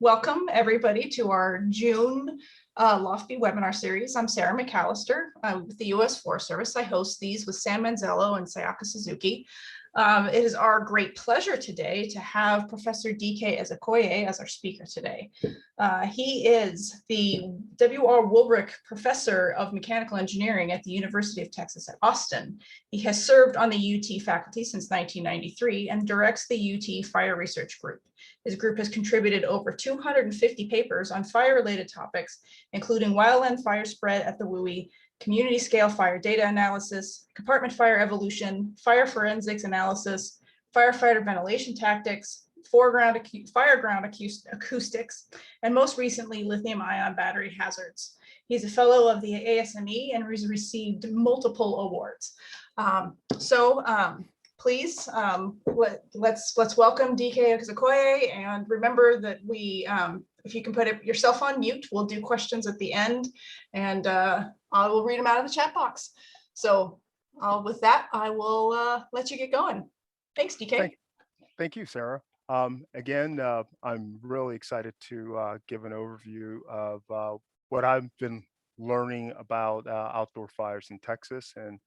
Welcome everybody to our June LOF&BE webinar series. I'm Sarah McAllister with the U.S. Forest Service. I host these with Sam Manzello and Sayaka Suzuki. It is our great pleasure today to have Professor D.K. Ezekoye as our speaker today. He is the W.R. Woolbrick Professor of Mechanical Engineering at the University of Texas at Austin. He has served on the UT faculty since 1993 and directs the UT Fire Research Group. His group has contributed over 250 papers on fire-related topics, including wildland fire spread at the WUI, community scale fire data analysis, compartment fire evolution, fire forensics analysis, firefighter ventilation tactics, fireground acoustics, and most recently, lithium-ion battery hazards. He's a fellow of the ASME and has received multiple awards. Please, let's welcome D.K. Ezekoye, and remember that if you can put yourself on mute, we'll do questions at the end, and I will read them out of the chat box. So with that, I will let you get going. Thanks, D.K. Thank you, Sarah. Again, I'm really excited to give an overview of what I've been learning about outdoor fires in Texas, and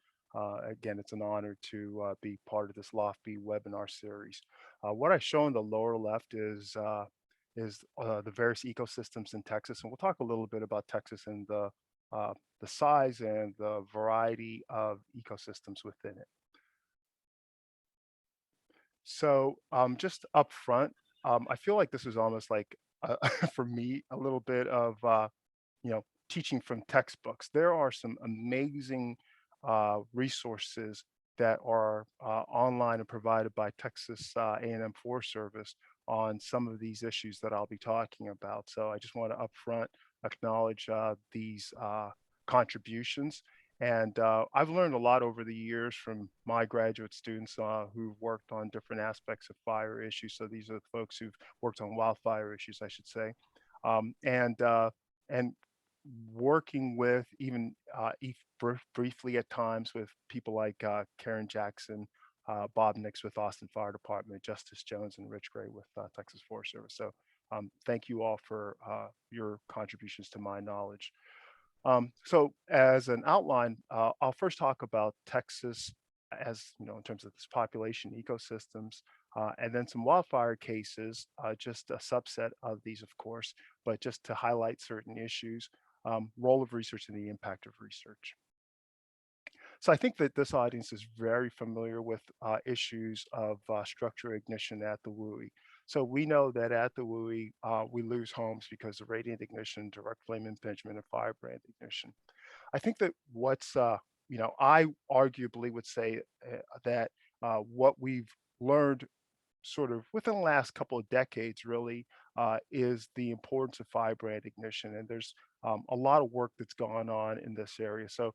again, it's an honor to be part of this LOF&BE webinar series. What I show in the lower left is the various ecosystems in Texas, and we'll talk a little bit about Texas and the size and the variety of ecosystems within it. So just up front, I feel like this is almost like, for me, a little bit of, teaching from textbooks. There are some amazing resources that are online and provided by Texas A&M Forest Service on some of these issues that I'll be talking about. So I just want to upfront acknowledge these contributions. And I've learned a lot over the years from my graduate students who've worked on different aspects of fire issues. So these are the folks who've worked on wildfire issues, I should say. And working with even briefly at times with people like Karen Jackson, Bob Nix with Austin Fire Department, Justice Jones and Rich Gray with Texas Forest Service. So thank you all for your contributions to my knowledge. So as an outline, I'll first talk about Texas as, in terms of this population ecosystems, and then some wildfire cases, just a subset of these, of course, but just to highlight certain issues, role of research and the impact of research. So I think that this audience is very familiar with issues of structure ignition at the WUI. So we know that at the WUI, we lose homes because of radiant ignition, direct flame impingement, and firebrand ignition. I think that what's, I arguably would say that what we've learned sort of within the last couple of decades really is the importance of firebrand ignition. And there's a lot of work that's gone on in this area. So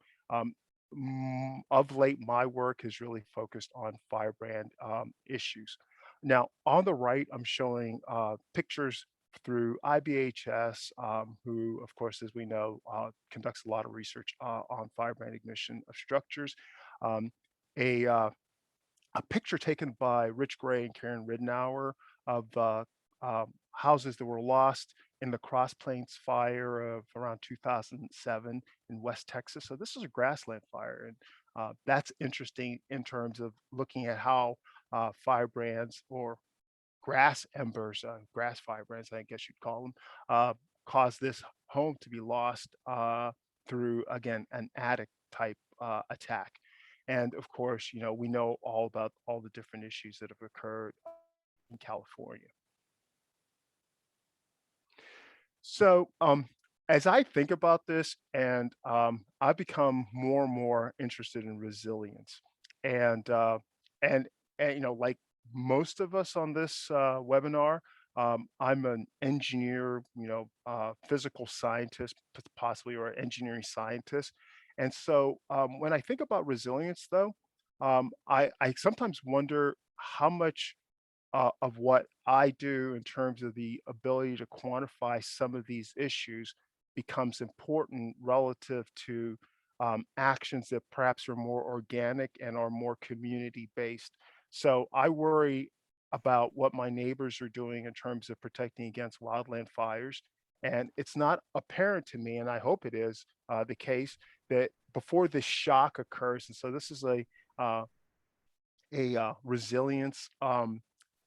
of late, my work has really focused on firebrand issues. Now, on the right, I'm showing pictures through IBHS, who, of course, as we know, conducts a lot of research on firebrand ignition of structures. A picture taken by Rich Gray and Karen Ridenour of houses that were lost in the Cross Plains fire of around 2007 in West Texas. So this is a grassland fire, and that's interesting in terms of looking at how firebrands or grass embers, grass firebrands, I guess you'd call them, caused this home to be lost through, again, an attic type attack. And of course, we know all about all the different issues that have occurred in California. So as I think about this, and I've become more and more interested in resilience, and like most of us on this webinar, I'm an engineer, physical scientist, possibly, or engineering scientist. And so when I think about resilience, though, I sometimes wonder how much of what I do in terms of the ability to quantify some of these issues becomes important relative to actions that perhaps are more organic and are more community based. So I worry about what my neighbors are doing in terms of protecting against wildland fires. And it's not apparent to me, and I hope it is the case, that before this shock occurs, and so this is uh, resilience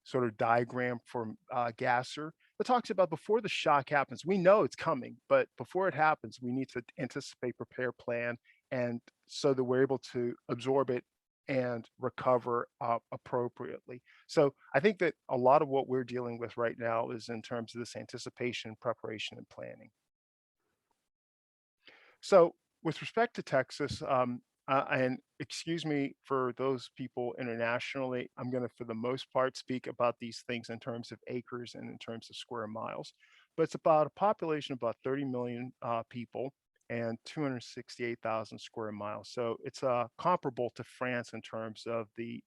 sort of diagram for Gasser that talks about before the shock happens, we know it's coming, but before it happens, we need to anticipate, prepare, plan, and so that we're able to absorb it and recover appropriately. So I think that a lot of what we're dealing with right now is in terms of this anticipation, preparation, and planning. So, with respect to Texas, and excuse me for those people internationally, I'm going to, for the most part, speak about these things in terms of acres and in terms of square miles. But it's about a population of about 30 million people and 268,000 square miles. So it's comparable to France in terms of the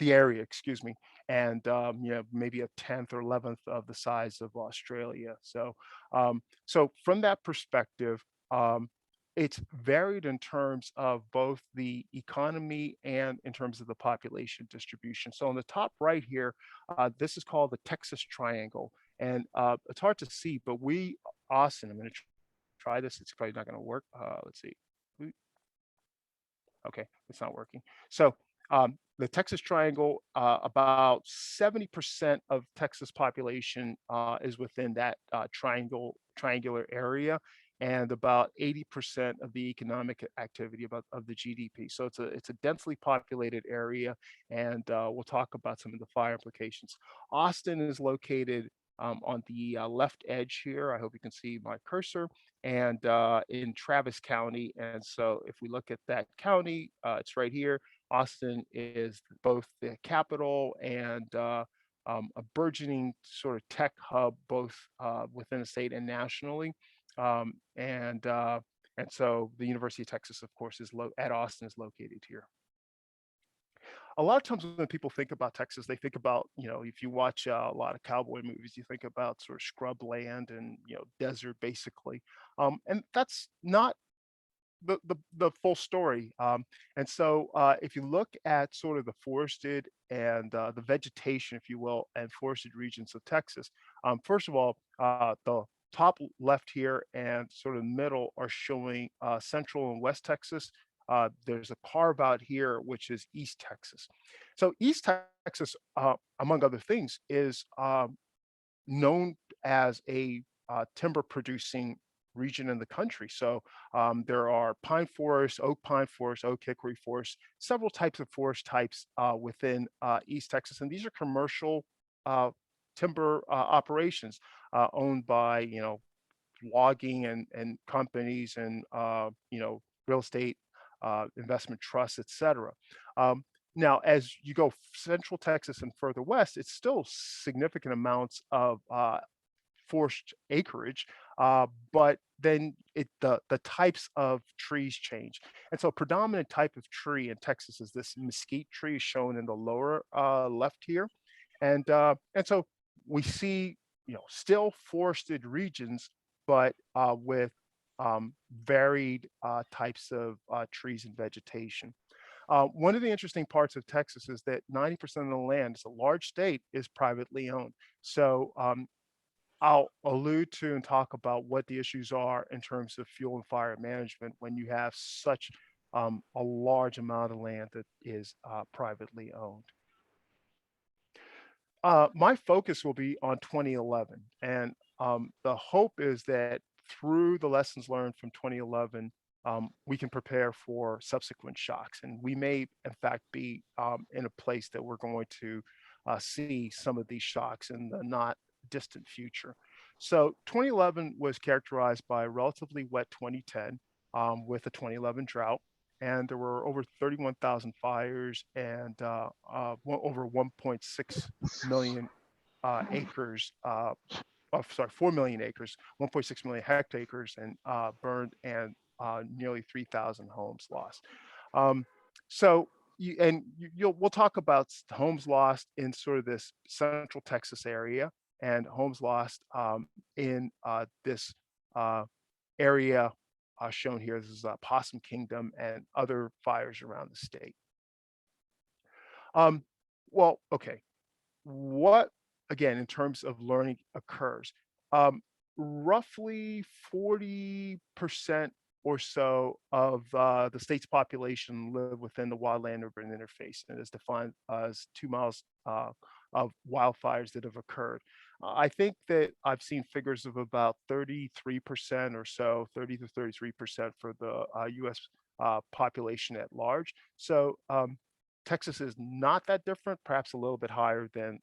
area, excuse me, and maybe a tenth or 11th of the size of Australia. So from that perspective, um, it's varied in terms of both the economy and in terms of the population distribution. So on the top right here, this is called the Texas Triangle, and it's hard to see, but Austin, I'm going to try this. It's probably not going to work. Let's see. Okay, it's not working. So the Texas Triangle, about 70% of Texas population is within that triangular area, and about 80% of the economic activity of the GDP. So it's a densely populated area, and we'll talk about some of the fire implications. Austin is located on the left edge here. I hope you can see my cursor, and in Travis County. And so if we look at that county, it's right here. Austin is both the capital and a burgeoning sort of tech hub, both within the state and nationally. Um, and uh, and so the University of Texas, of course, at Austin is located here. A lot of times when people think about Texas, they think about, if you watch a lot of cowboy movies, you think about sort of scrub land and, desert basically. And that's not the full story. And so if you look at sort of the forested and the vegetation, if you will, and forested regions of Texas, first of all, the top left here and sort of middle are showing central and west Texas. There's a carve out here, which is East Texas. So East Texas, among other things, is known as a timber producing region in the country. So there are pine forest, oak hickory forest, several types of forest types within East Texas, and these are commercial uh, timber operations owned by logging and companies and real estate investment trusts, etc. Um, Now, as you go central Texas and further west, it's still significant amounts of forest acreage, but then the types of trees change. And so, a predominant type of tree in Texas is this mesquite tree, shown in the lower left here, and so we see still forested regions, but with varied types of trees and vegetation. One of the interesting parts of Texas is that 90% of the land, it's a large state, is privately owned. So I'll allude to and talk about what the issues are in terms of fuel and fire management when you have such a large amount of land that is privately owned. My focus will be on 2011, and the hope is that through the lessons learned from 2011, we can prepare for subsequent shocks. And we may, in fact, be in a place that we're going to see some of these shocks in the not distant future. So 2011 was characterized by a relatively wet 2010 with a 2011 drought, and there were over 31,000 fires and over 1.6 million acres, sorry, 4 million acres, 1.6 million hectares, and burned, and nearly 3,000 homes lost. Um, so we'll talk about homes lost in sort of this central Texas area, and homes lost in this uh, area shown here. This is Possum Kingdom and other fires around the state. Um, well, okay. What, again, in terms of learning occurs, um, roughly 40% or so of the state's population live within the wildland urban interface, and is defined as 2 miles of wildfires that have occurred. I think that I've seen figures of about 33% or so, 30 to 33% for the US population at large. So Texas is not that different, perhaps a little bit higher than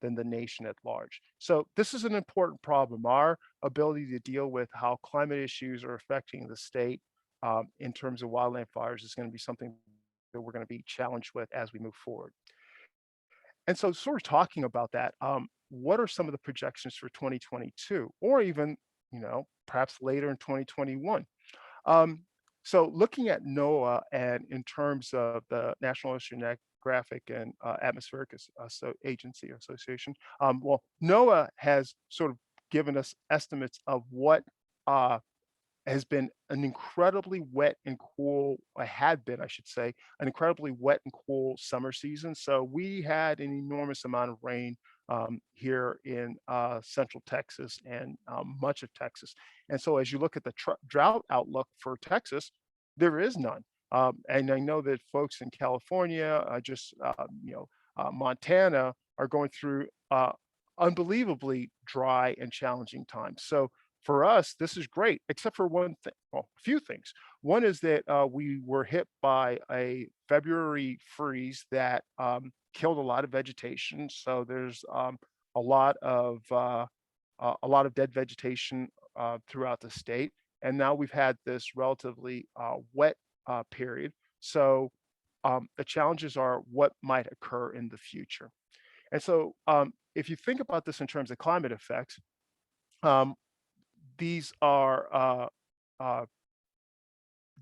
the nation at large. So this is an important problem. Our ability to deal with how climate issues are affecting the state in terms of wildland fires is going to be something that we're going to be challenged with as we move forward. And so, sort of talking about that, what are some of the projections for 2022, or even, perhaps later in 2021? Um, so looking at NOAA and in terms of the National Oceanographic and Atmospheric Agency Association, well, NOAA has sort of given us estimates of what uh, has been an incredibly wet and cool, had been, I should say, an incredibly wet and cool summer season. So we had an enormous amount of rain here in central Texas and much of Texas. And so as you look at the drought outlook for Texas, there is none. And I know that folks in California, Montana, are going through unbelievably dry and challenging times. So for us, this is great, except for one thing, well, a few things. One is that we were hit by a February freeze that killed a lot of vegetation. So there's a lot of dead vegetation throughout the state, and now we've had this relatively wet period. So the challenges are what might occur in the future. And so if you think about this in terms of climate effects, um, these are uh,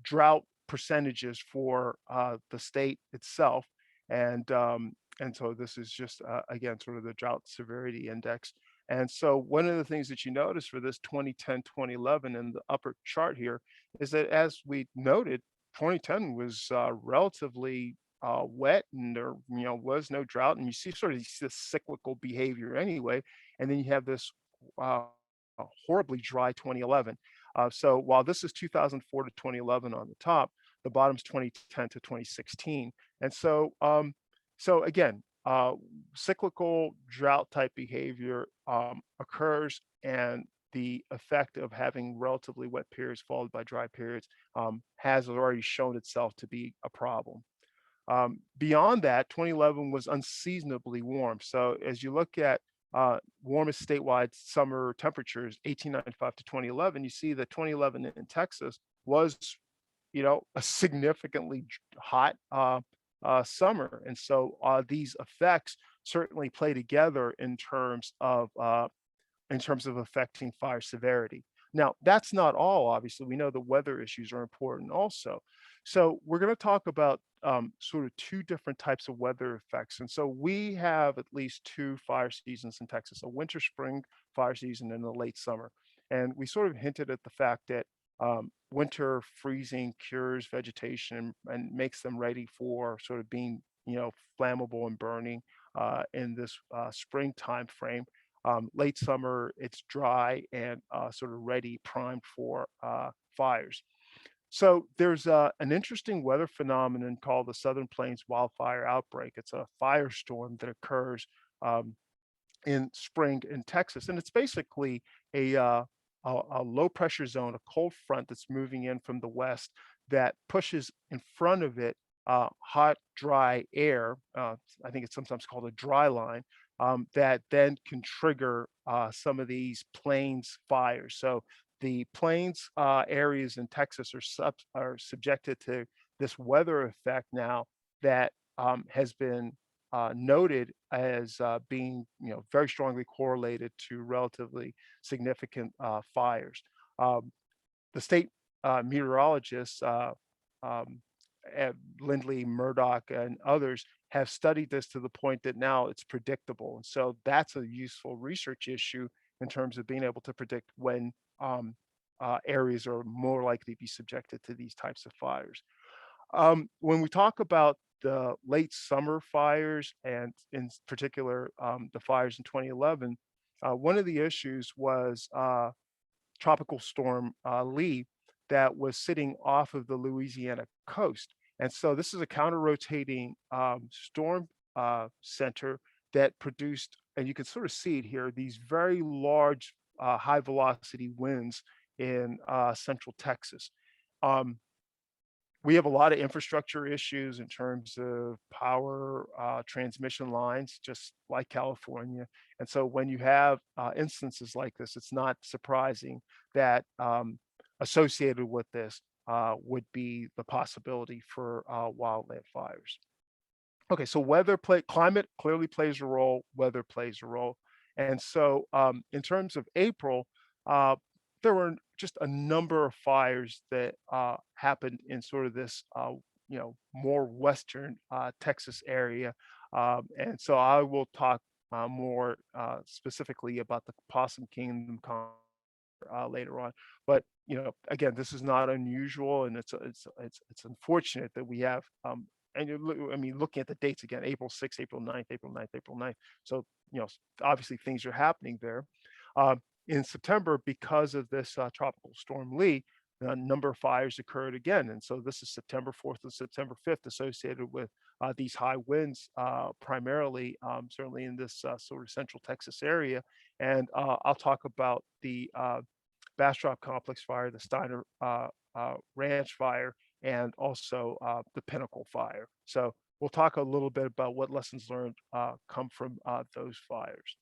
drought percentages for the state itself, and so this is just again sort of the drought severity index. And so one of the things that you notice for this 2010, 2011 in the upper chart here is that, as we noted, 2010 was relatively wet, and there was no drought, and you see sort of this cyclical behavior anyway. And then you have this uh, horribly dry 2011. So while this is 2004 to 2011 on the top, the bottom's 2010 to 2016. And so, so again, cyclical drought type behavior occurs, and the effect of having relatively wet periods followed by dry periods has already shown itself to be a problem. Beyond that, 2011 was unseasonably warm. So as you look at warmest statewide summer temperatures, 1895 to 2011, you see that 2011 in Texas was, a significantly hot summer. And so these effects certainly play together in terms of affecting fire severity. Now, that's not all, obviously. We know the weather issues are important also. So we're going to talk about sort of two different types of weather effects. And so we have at least two fire seasons in Texas, a winter spring fire season and a late summer. And we sort of hinted at the fact that winter freezing cures vegetation and makes them ready for sort of being, flammable and burning in this spring time frame. Late summer, it's dry and sort of ready, primed for fires. So there's an interesting weather phenomenon called the Southern Plains wildfire outbreak. It's a firestorm that occurs um, in spring in Texas, and it's basically a, uh, a low pressure zone, a cold front that's moving in from the west that pushes in front of it hot, dry air. I think it's sometimes called a dry line that then can trigger some of these plains fires. So the plains areas in Texas are subjected to this weather effect now that has been noted as being, very strongly correlated to relatively significant fires. Um, the state meteorologists, um, Lindley, Murdoch, and others have studied this to the point that now it's predictable. And so that's a useful research issue in terms of being able to predict when areas are more likely to be subjected to these types of fires. When we talk about the late summer fires, and in particular, the fires in 2011, one of the issues was Tropical Storm Lee that was sitting off of the Louisiana coast. And so this is a counter-rotating storm center that produced, and you can sort of see it here, these very large high velocity winds in central Texas. Um, we have a lot of infrastructure issues in terms of power transmission lines, just like California. And so when you have instances like this, it's not surprising that associated with this would be the possibility for wildland fires. Okay, so climate clearly plays a role, weather plays a role. And so in terms of April, uh, there were just a number of fires that happened in sort of this, more western Texas area. And so I will talk more specifically about the Possum Kingdom later on. But again, this is not unusual, and it's unfortunate that we have. And I mean, looking at the dates again, April 6th, April 9th, April 9th, April 9th. So obviously things are happening there. In September, because of this tropical storm Lee, a number of fires occurred again, and so this is September 4th and September 5th associated with these high winds, primarily, certainly in this sort of central Texas area. And I'll talk about the Bastrop Complex fire, the Steiner Ranch fire, and also the Pinnacle fire. So we'll talk a little bit about what lessons learned come from those fires.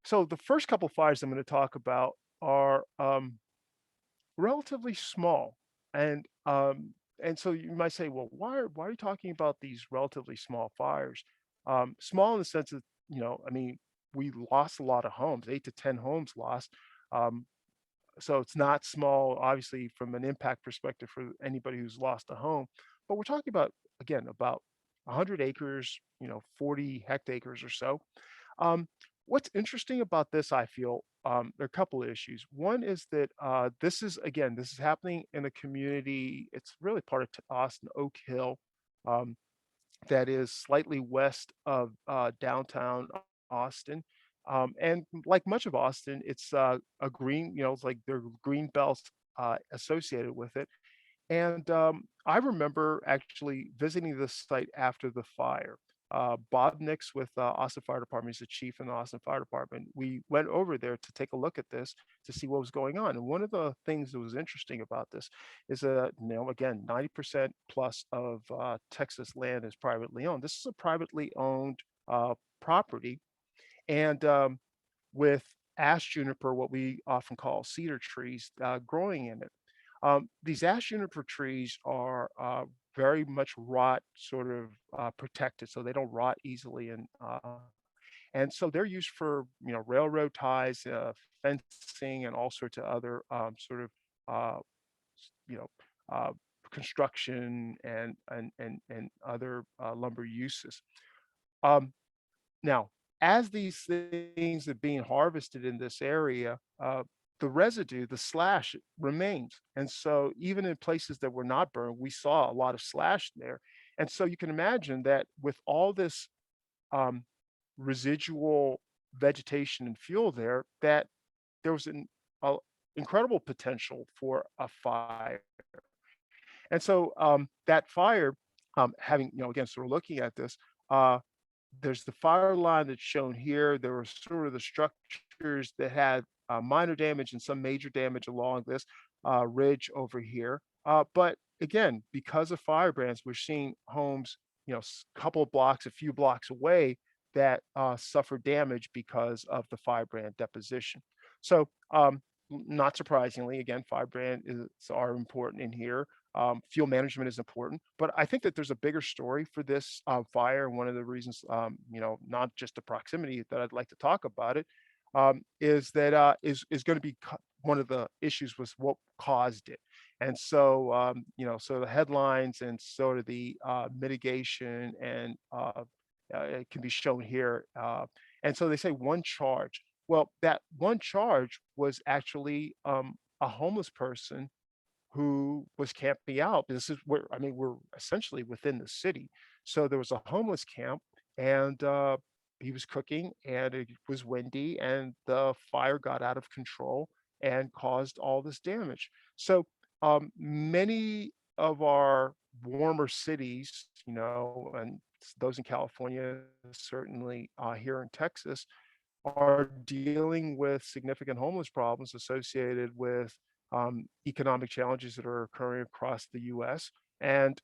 So the first couple fires I'm going to talk about are relatively small, and so you might say, well, why are you talking about these relatively small fires? Small in the sense that I mean, we lost a lot of homes, 8 to 10 homes lost. Um, so it's not small, obviously, from an impact perspective for anybody who's lost a home. But we're talking about, again, about 100 acres, 40 hectares or so. Um, what's interesting about this, I feel, there are a couple of issues. One is that this is happening in a community. It's really part of Austin Oak Hill, um, that is slightly west of downtown Austin. And like much of Austin, it's a green, it's like there are green belts associated with it. And I remember actually visiting this site after the fire. Bob Nix with Austin Fire Department, he's the chief in the Austin Fire Department. We went over there to take a look at this to see what was going on. And one of the things that was interesting about this is that, again, 90% plus of Texas land is privately owned. This is a privately owned property. And with ash juniper, what we often call cedar trees, growing in it. These ash juniper trees are very much rot sort of protected, so they don't rot easily, and so they're used for railroad ties, fencing, and all sorts of other sort of uh, you know uh, construction and other lumber uses. Um, Now, as these things are being harvested in this area, the residue, the slash remains. And so even in places that were not burned, we saw a lot of slash there. And so you can imagine that with all this um, residual vegetation and fuel there, that there was an a incredible potential for a fire. And so that fire, having, again, sort of looking at this, uh, there's the fire line that's shown here. There were sort of the structures that had minor damage and some major damage along this ridge over here. But again, because of fire brands, we're seeing homes, couple of blocks, a few blocks away that suffer damage because of the firebrand deposition. So, not surprisingly, again, firebrand are important in here. Fuel management is important, but I think that there's a bigger story for this fire. And one of the reasons, not just the proximity that I'd like to talk about it, is that is going to be one of the issues was what caused it. And so, so the headlines and sort of the mitigation and it can be shown here. And so they say one charge. Well, that one charge was actually a homeless person who was camping out. This is where, I mean, we're essentially within the city. So there was a homeless camp, and he was cooking, and it was windy, and the fire got out of control and caused all this damage. So many of our warmer cities, and those in California, certainly here in Texas, are dealing with significant homeless problems associated with economic challenges that are occurring across the US. And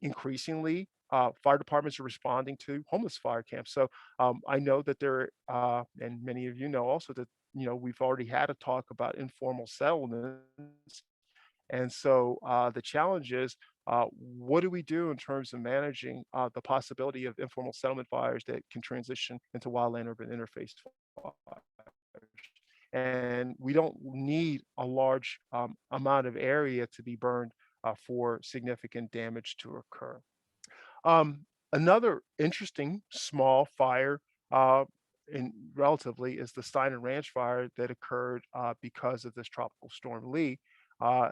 increasingly, fire departments are responding to homeless fire camps. So I know that there, and many of you know also that, we've already had a talk about informal settlements. And so the challenge is, what do we do in terms of managing the possibility of informal settlement fires that can transition into wildland urban interface fires? And we don't need a large amount of area to be burned for significant damage to occur. Another interesting small fire, uh, in relatively, is the Steiner Ranch fire that occurred because of this tropical storm Lee,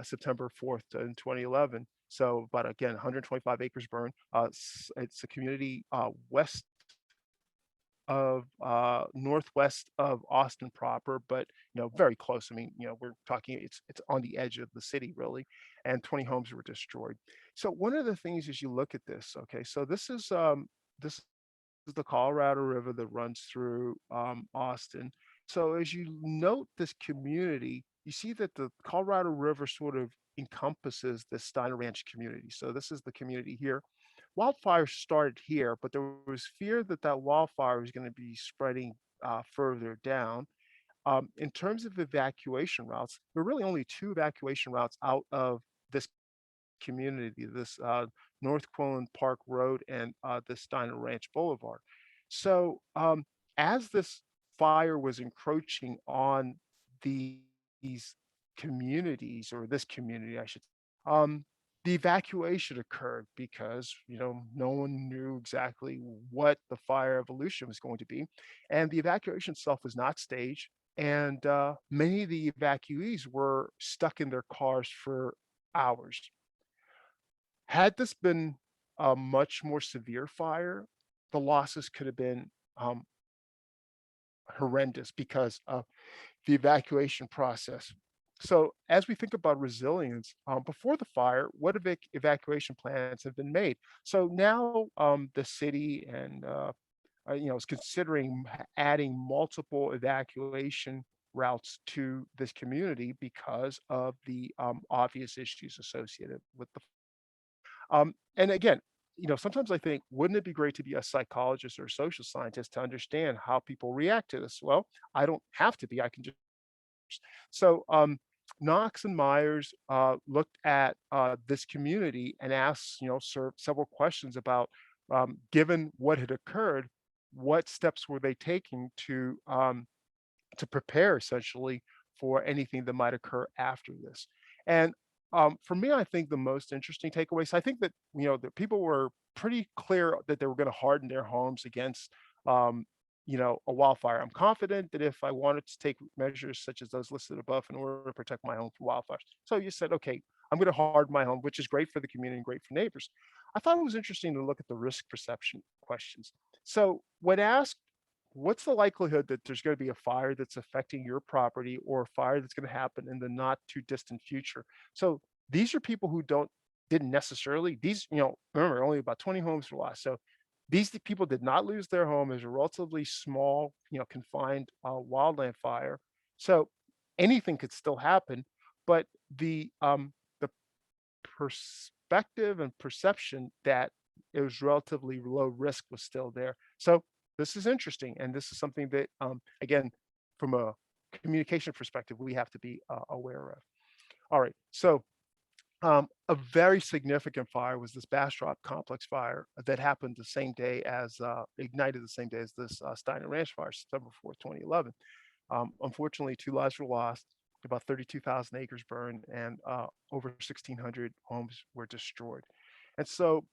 September 4th in 2011. So, but again, 125 acres burned. It's a community west of northwest of Austin proper, but very close. I mean, we're talking, it's on the edge of the city really, and 20 homes were destroyed. So one of the things as you look at this, okay, so this is the Colorado River that runs through Austin. So as you note this community, you see that the Colorado River sort of encompasses the Steiner Ranch community. So this is the community here. Wildfire started here, but there was fear that that wildfire was going to be spreading further down. In terms of evacuation routes, there are really only two evacuation routes out of this community, this North Quillen Park Road and the Steiner Ranch Boulevard. So as this fire was encroaching on these communities, or this community, I should, the evacuation occurred because no one knew exactly what the fire evolution was going to be, and the evacuation itself was not staged. And many of the evacuees were stuck in their cars for hours. Had this been a much more severe fire, the losses could have been horrendous because of the evacuation process. So, as we think about resilience, before the fire, what evacuation plans have been made? So now the city and is considering adding multiple evacuation routes to this community because of the obvious issues associated with the and again, sometimes I think, wouldn't it be great to be a psychologist or a social scientist to understand how people react to this? Well, I don't have to be. I can just. So Knox and Myers looked at this community and asked, several questions about, given what had occurred, what steps were they taking to prepare essentially for anything that might occur after this. And for me, I think the most interesting takeaways, I think that, that people were pretty clear that they were going to harden their homes against, um, a wildfire. I'm confident that if I wanted to take measures such as those listed above in order to protect my home from wildfires. So you said, okay, I'm going to harden my home, which is great for the community and great for neighbors. I thought it was interesting to look at the risk perception questions. So when asked, what's the likelihood that there's going to be a fire that's affecting your property, or a fire that's going to happen in the not too distant future? So these are people who didn't necessarily, these, remember, only about 20 homes were lost. So these people did not lose their home. As a relatively small, confined wildland fire. So anything could still happen, but the perspective and perception that it was relatively low risk was still there. So this is interesting, and this is something that, again, from a communication perspective, we have to be aware of. All right, so a very significant fire was this Bastrop complex fire that happened the same day as, ignited the same day as this Steiner Ranch fire, September 4th, 2011. Unfortunately, two lives were lost, about 32,000 acres burned, and over 1,600 homes were destroyed. And so,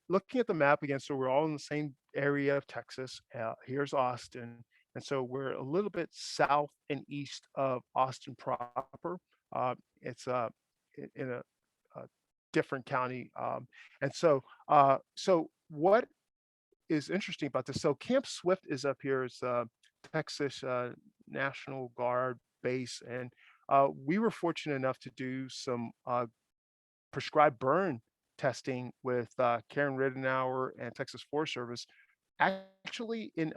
looking at the map again, so we're all in the same area of Texas. Here's Austin. And so we're a little bit south and east of Austin proper. It's in a different county. And so, so what is interesting about this? So Camp Swift is up here. It's Texas National Guard base, and we were fortunate enough to do some prescribed burn testing with Karen Ridenour and Texas Forest Service, actually in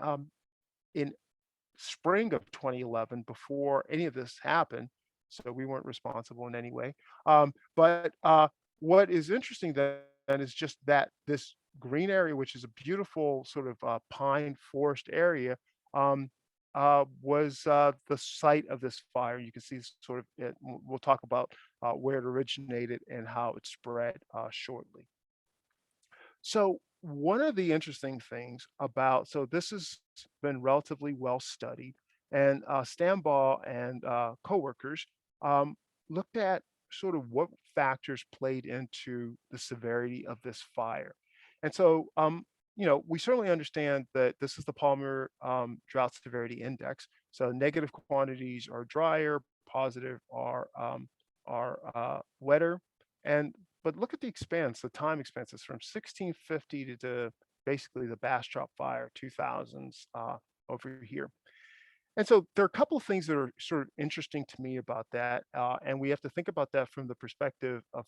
spring of 2011, before any of this happened. So we weren't responsible in any way. But what is interesting then is just that this green area, which is a beautiful sort of pine forest area, um, was the site of this fire. You can see sort of, we'll talk about where it originated and how it spread shortly. So one of the interesting things about, so this has been relatively well studied, and Stambaugh and coworkers um, looked at sort of what factors played into the severity of this fire. And so, we certainly understand that this is the Palmer Drought Severity Index. So negative quantities are drier, positive are wetter, and but look at the expense, the time expenses from 1650 to basically the Bastrop Fire, 2000s over here. And so there are a couple of things that are sort of interesting to me about that, and we have to think about that from the perspective of,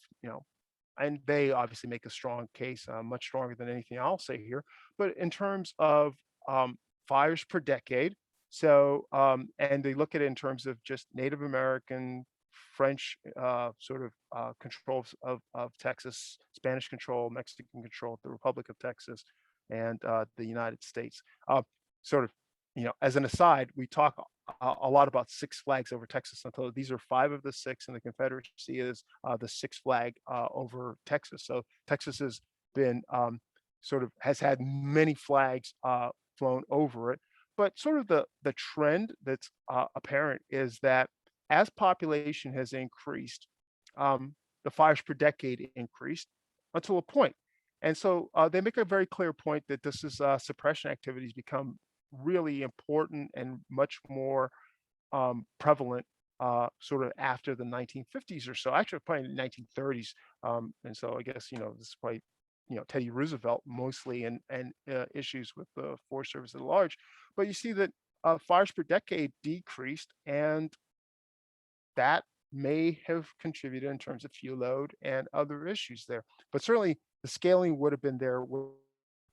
and they obviously make a strong case, much stronger than anything I'll say here. But in terms of um, fires per decade, so and they look at it in terms of just Native American, French sort of control of Texas, Spanish control, Mexican control, the Republic of Texas, and the United States. Sort of, as an aside, we talk a lot about Six Flags over Texas. Until these are five of the six, and the Confederacy is the sixth flag over Texas. So Texas has been sort of has had many flags flown over it. But sort of the trend that's apparent is that as population has increased, the fires per decade increased until a point. And so they make a very clear point that this is suppression activities become really important and much more prevalent sort of after the 1950s or so, actually probably in the 1930s. And so I guess, this is probably, Teddy Roosevelt mostly, and issues with the Forest Service at large. But you see that fires per decade decreased, and that may have contributed in terms of fuel load and other issues there. But certainly the scaling would have been there with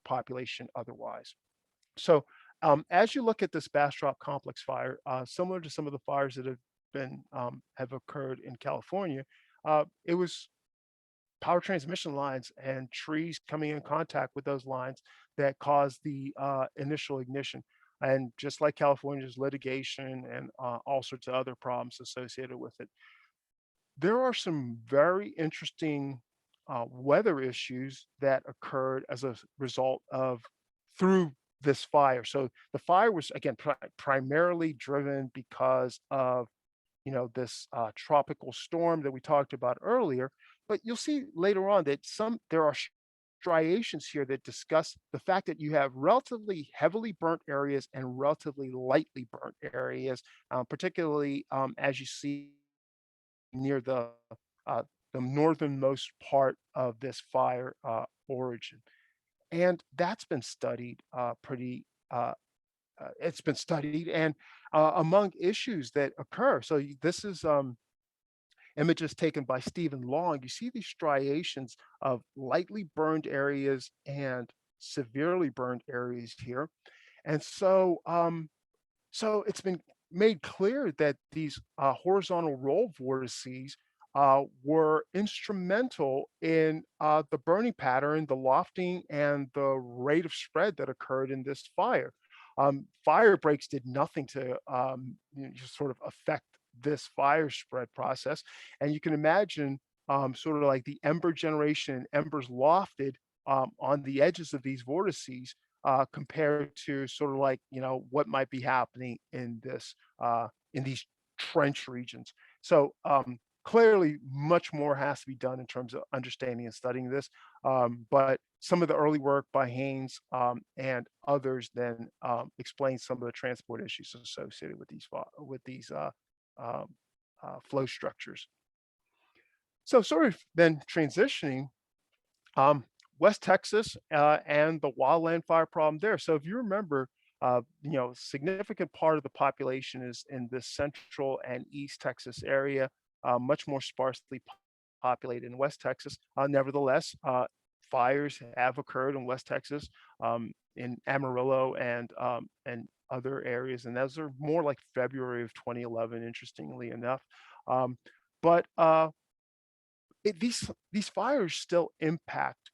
population otherwise. So as you look at this Bastrop Complex fire, similar to some of the fires that have occurred in California, it was power transmission lines and trees coming in contact with those lines that caused the initial ignition. And just like California's litigation and all sorts of other problems associated with it, there are some very interesting weather issues that occurred as a result of through this fire. So the fire was again primarily driven because of this tropical storm that we talked about earlier. But you'll see later on that there are striations here that discuss the fact that you have relatively heavily burnt areas and relatively lightly burnt areas, particularly as you see near uh, the northernmost part of this fire origin. And that's been studied pretty. It's been studied, and among issues that occur. So this is images taken by Stephen Long. You see these striations of lightly burned areas and severely burned areas here, and so it's been made clear that these horizontal roll vortices were instrumental in the burning pattern, the lofting, and the rate of spread that occurred in this fire. Fire breaks did nothing to just sort of affect this fire spread process. And you can imagine sort of like the ember generation and embers lofted on the edges of these vortices compared to sort of like what might be happening in these trench regions. So clearly, much more has to be done in terms of understanding and studying this. But some of the early work by Haynes and others then explain some of the transport issues associated with these flow structures. So sort of then transitioning, um, West Texas and the wildland fire problem there. So if you remember, significant part of the population is in the central and East Texas area, much more sparsely populated in West Texas. Nevertheless, fires have occurred in West Texas, in Amarillo and other areas, and those are more like February of 2011. Interestingly enough, but these fires still impact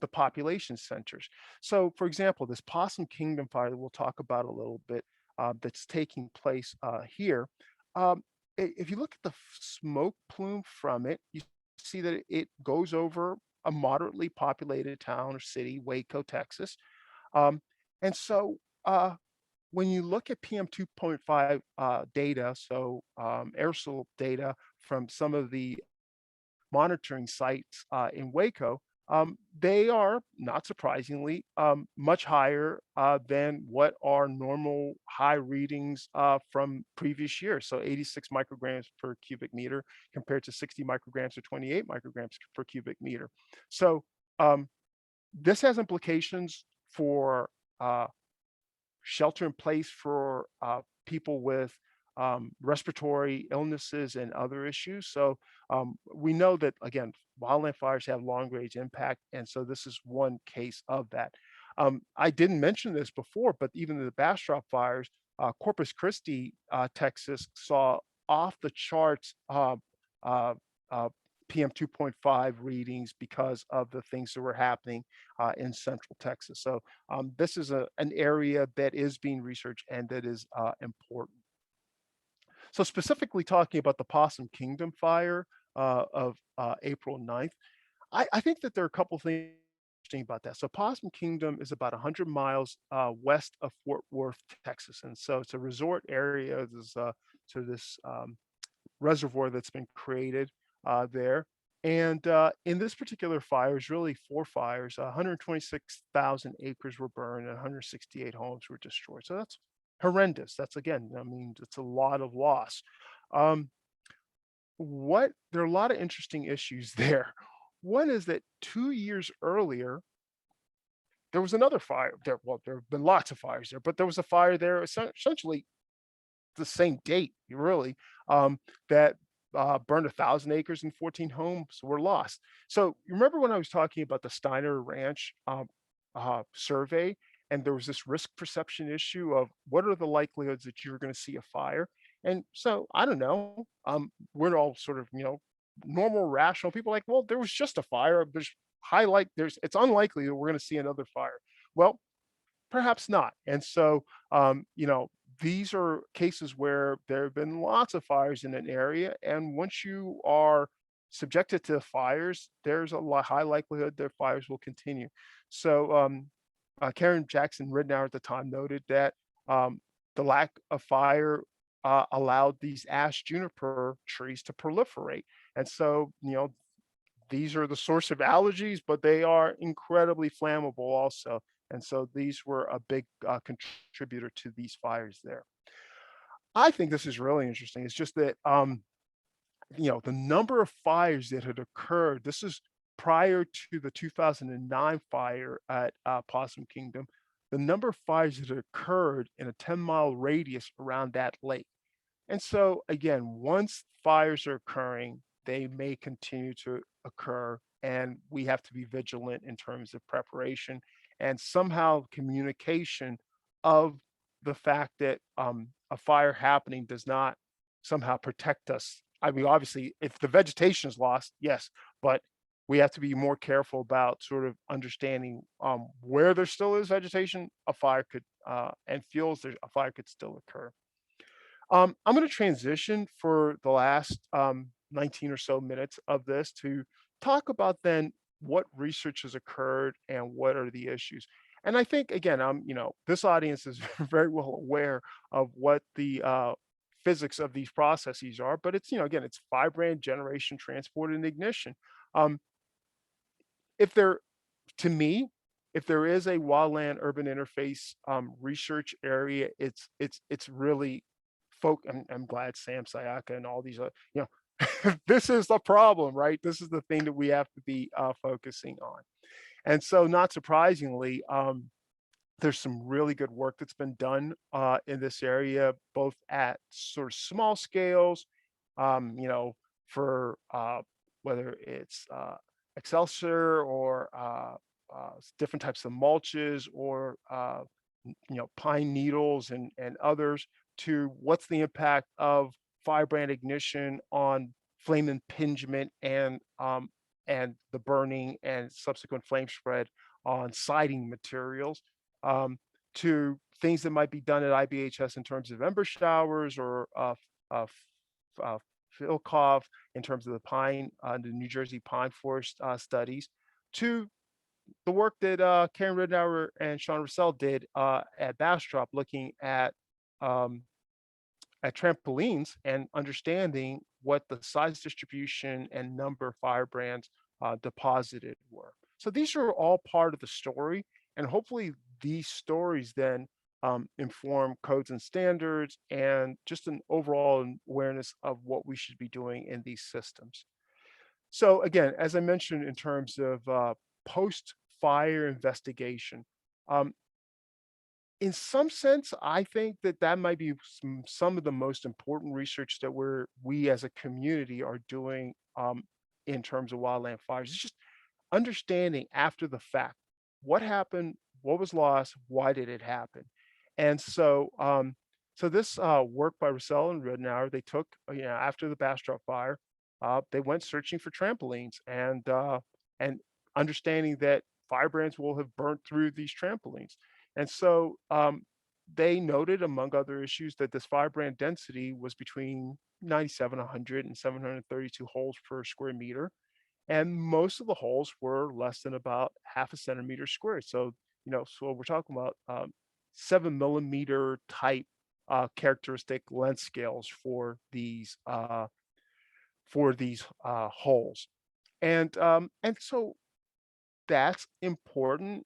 the population centers. So, for example, this Possum Kingdom fire that we'll talk about a little bit, that's taking place here. Um, if you look at the smoke plume from it, you see that it goes over a moderately populated town or city, Waco, Texas. Um, and so, when you look at PM 2.5 data, so aerosol data from some of the monitoring sites in Waco, they are, not surprisingly, much higher than what are normal high readings from previous years. So 86 micrograms per cubic meter compared to 60 micrograms or 28 micrograms per cubic meter. So um, this has implications for shelter in place for people with respiratory illnesses and other issues. So we know that again, wildland fires have long range impact, and so this is one case of that. I didn't mention this before, but even the Bastrop fires, Corpus Christi, Texas, saw off the charts uh, uh, PM 2.5 readings because of the things that were happening in Central Texas. So this is an area that is being researched and that is important. So specifically talking about the Possum Kingdom fire of April 9th, I think that there are a couple things interesting about that. So Possum Kingdom is about 100 miles west of Fort Worth, Texas. And so it's a resort area. There's to this reservoir that's been created there. And in this particular fire, is really four fires. 126,000 acres were burned, and 168 homes were destroyed. So that's horrendous. That's again, I mean, it's a lot of loss. Um, what there are a lot of interesting issues there. One is that 2 years earlier, there was another fire there. Well, there have been lots of fires there, but there was a fire there essentially the same date, really, that burned 1,000 acres and 14 homes were lost. So you remember when I was talking about the Steiner Ranch survey, and there was this risk perception issue of what are the likelihoods that you're going to see a fire? And so I don't know. We're all sort of normal, rational people like, well, there was just a fire. There's there's it's unlikely that we're going to see another fire. Well, perhaps not. And so, these are cases where there have been lots of fires in an area, and once you are subjected to fires, there's a high likelihood that fires will continue. So, Karen Jackson Ridnour at the time noted that the lack of fire allowed these ash juniper trees to proliferate, and so these are the source of allergies, but they are incredibly flammable also. And so these were a big contributor to these fires there. I think this is really interesting. It's just that, the number of fires that had occurred, this is prior to the 2009 fire at Possum Kingdom, the number of fires that had occurred in a 10-mile radius around that lake. And so again, once fires are occurring, they may continue to occur, and we have to be vigilant in terms of preparation and somehow communication of the fact that a fire happening does not somehow protect us. I mean, obviously, if the vegetation is lost, yes, but we have to be more careful about sort of understanding where there still is vegetation, a fire could and fuels, there a fire could still occur. I'm going to transition for the last 19 or so minutes of this to talk about then what research has occurred and what are the issues. And I think again, this audience is very well aware of what the physics of these processes are, but it's again, it's firebrand generation, transport, and ignition. Um, if there to me, if there is a wildland urban interface research area, it's really folk. I'm glad Sam Sayaka and all these, This is the problem, right? This is the thing that we have to be focusing on. And so, not surprisingly, there's some really good work that's been done in this area, both at sort of small scales, you know, for whether it's Excelsior or different types of mulches or pine needles and others, to what's the impact of firebrand ignition on flame impingement and the burning and subsequent flame spread on siding materials, um, to things that might be done at IBHS in terms of ember showers or Philkov in terms of the New Jersey pine forest studies, to the work that Karen Ridenour and Sean Russell did at Bastrop, looking um, at trampolines and understanding what the size distribution and number of firebrands deposited were. So these are all part of the story, and hopefully these stories then inform codes and standards and just an overall awareness of what we should be doing in these systems. So again, as I mentioned, in terms of post-fire investigation, um, in some sense, I think that that might be some of the most important research that we as a community are doing in terms of wildland fires. It's just understanding after the fact what happened, what was lost, why did it happen, and so this work by Russell and Ridenour, they took after the Bastrop fire, they went searching for trampolines and understanding that firebrands will have burnt through these trampolines, and so they noted, among other issues, that this firebrand density was between 97, 100, and 732 holes per square meter, and most of the holes were less than about half a centimeter squared. So, so we're talking about 7 millimeter type characteristic length scales for these holes, and so that's important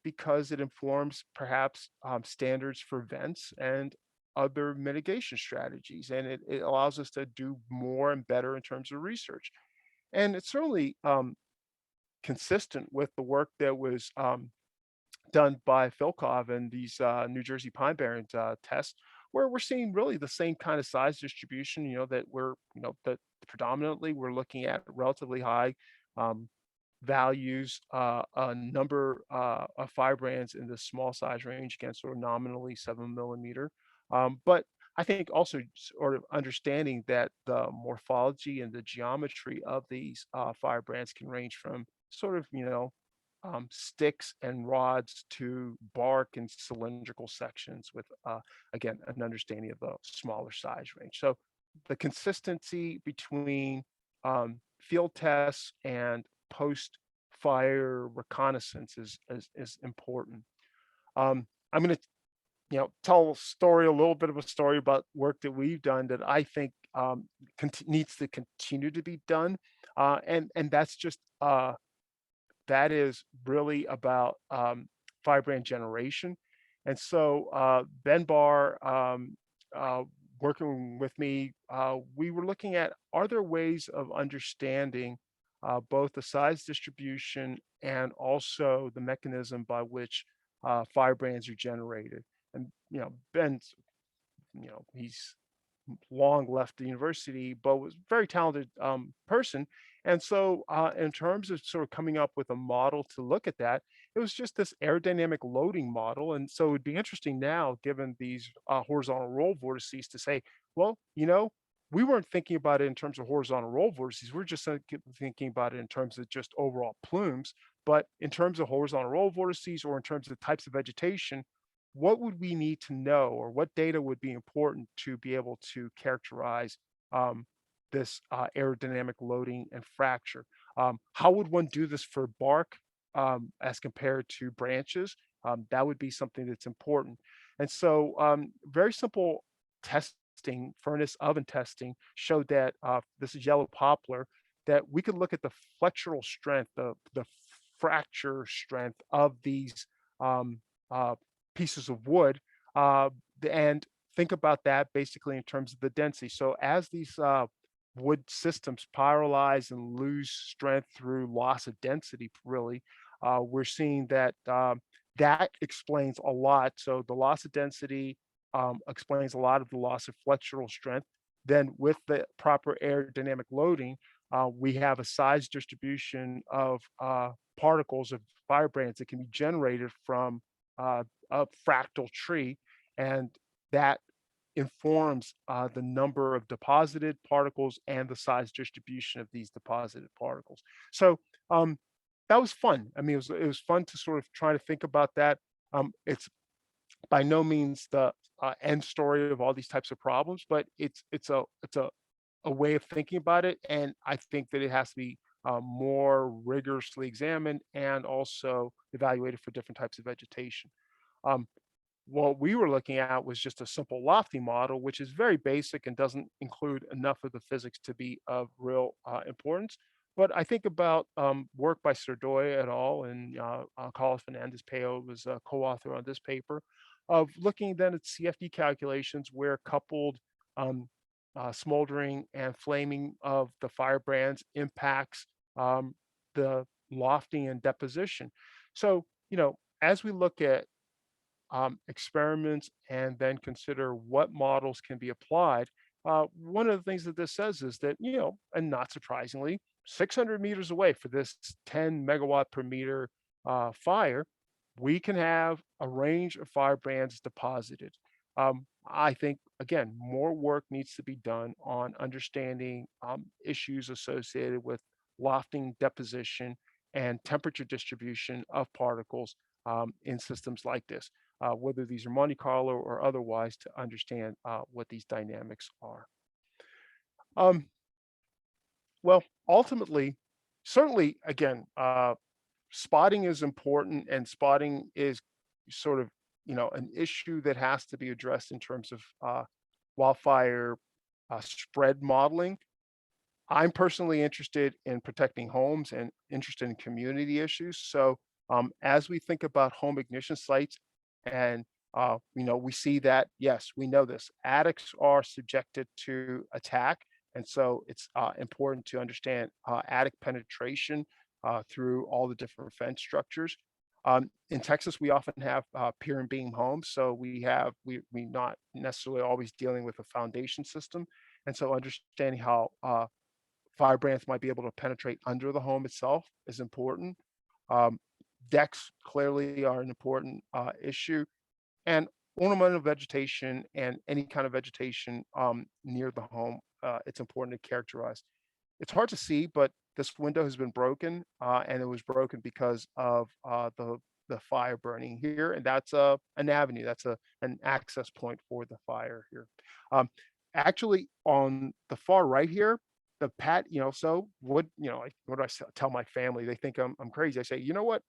because it informs perhaps standards for vents and other mitigation strategies, and it allows us to do more and better in terms of research. And it's certainly consistent with the work that was done by Philkov and these New Jersey pine barrens tests, where we're seeing really the same kind of size distribution. That predominantly we're looking at relatively high um, values, a number of firebrands in the small size range, again, sort of nominally 7 millimeter. But I think also sort of understanding that the morphology and the geometry of these firebrands can range from sort of, sticks and rods to bark and cylindrical sections with, again, an understanding of the smaller size range. So the consistency between field tests and post fire reconnaissance is important. I'm going to tell a story, a little bit of a story about work that we've done that I think needs to continue to be done, and that is really about firebrand generation. And so Ben Barr, uh, working with me, we were looking at, are there ways of understanding both the size distribution and also the mechanism by which firebrands are generated. And Ben's, he's long left the university, but was a very talented person. And so, in terms of sort of coming up with a model to look at that, it was just this aerodynamic loading model. And so, it'd be interesting now, given these horizontal roll vortices, to say, well, we weren't thinking about it in terms of horizontal roll vortices. We're just thinking about it in terms of just overall plumes. But in terms of horizontal roll vortices or in terms of types of vegetation, what would we need to know, or what data would be important to be able to characterize um, this aerodynamic loading and fracture? How would one do this for bark as compared to branches? That would be something that's important. And so, very simple testing, furnace oven testing, showed that this is yellow poplar, that we could look at the flexural strength, the fracture strength of these um, uh, pieces of wood, and think about that basically in terms of the density. So as these wood systems pyrolyze and lose strength through loss of density, really. We're seeing that that explains a lot. So the loss of density explains a lot of the loss of flexural strength. Then, with the proper aerodynamic loading, we have a size distribution of particles of firebrands that can be generated from a fractal tree, and that informs the number of deposited particles and the size distribution of these deposited particles. So that was fun. I mean, it was fun to sort of try to think about that. It's by no means the end story of all these types of problems, but it's a way of thinking about it, and I think that it has to be more rigorously examined and also evaluated for different types of vegetation. Um, what we were looking at was just a simple lofty model, which is very basic and doesn't include enough of the physics to be of real importance. But I think about work by Serdoye et al. And Carlos Fernandez Peo was a co-author on this paper of looking then at CFD calculations where coupled um, smoldering and flaming of the firebrands impacts the lofting and deposition. So, as we look at experiments and then consider what models can be applied. One of the things that this says is that, and not surprisingly, 600 meters away for this 10 megawatt per meter fire, we can have a range of firebrands deposited. I think, again, more work needs to be done on understanding issues associated with lofting deposition and temperature distribution of particles in systems like this, whether these are Monte Carlo or otherwise, to understand what these dynamics are. Um, well, ultimately, certainly, again, spotting is important, and spotting is sort of, an issue that has to be addressed in terms of wildfire spread modeling. I'm personally interested in protecting homes and interested in community issues. So, as we think about home ignition sites, and we see that, yes, we know this. Attics are subjected to attack, and so it's important to understand attic penetration through all the different fence structures. In Texas, we often have pier and beam homes, so we not necessarily always dealing with a foundation system, and so understanding how firebrands might be able to penetrate under the home itself is important. Um, Decks clearly are an important issue, and ornamental vegetation and any kind of vegetation near the home, it's important to characterize. It's hard to see, but this window has been broken, and it was broken because of the fire burning here, and that's an avenue. That's an access point for the fire here. Um, Actually, on the far right here, the so what do I tell my family? They think I'm crazy. I say, you know what?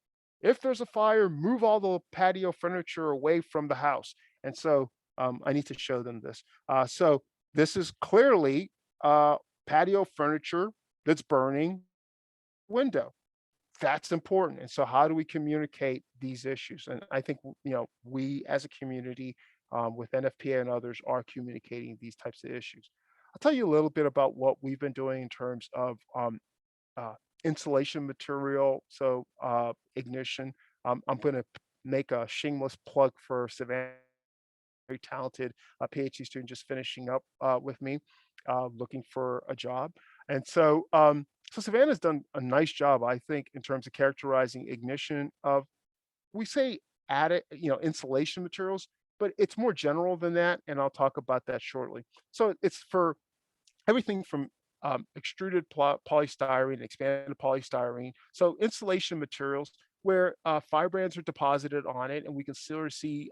If there's a fire, move all the patio furniture away from the house. And so I need to show them this. So this is clearly patio furniture that's burning window. That's important. And so how do we communicate these issues? And I think, we as a community with NFPA and others are communicating these types of issues. I'll tell you a little bit about what we've been doing in terms of uh, insulation material. So ignition. I'm going to make a shameless plug for Savannah, very talented PhD student just finishing up with me, looking for a job. And so Savannah's done a nice job, I think, in terms of characterizing ignition of, we say, attic, insulation materials, but it's more general than that, and I'll talk about that shortly. So it's for everything from extruded polystyrene, expanded polystyrene, so insulation materials where firebrands are deposited on it, and we can still see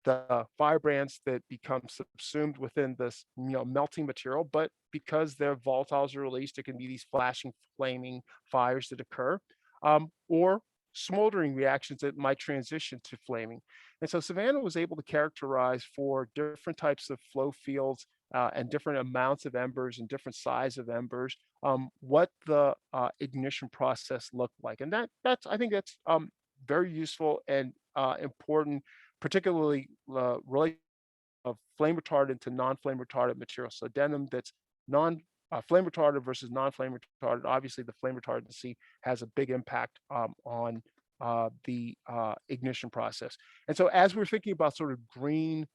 the firebrands that become subsumed within this, melting material. But because their volatiles are released, there can be these flashing, flaming fires that occur, or smoldering reactions that might transition to flaming. And so Savannah was able to characterize for different types of flow fields and different amounts of embers and different size of embers, what the ignition process looked like. And that's I think that's very useful and important, particularly related of flame retardant to non-flame retardant material. So denim that's flame retardant versus non-flame retardant. Obviously, the flame retardancy has a big impact on the ignition process. And so, as we're thinking about sort of green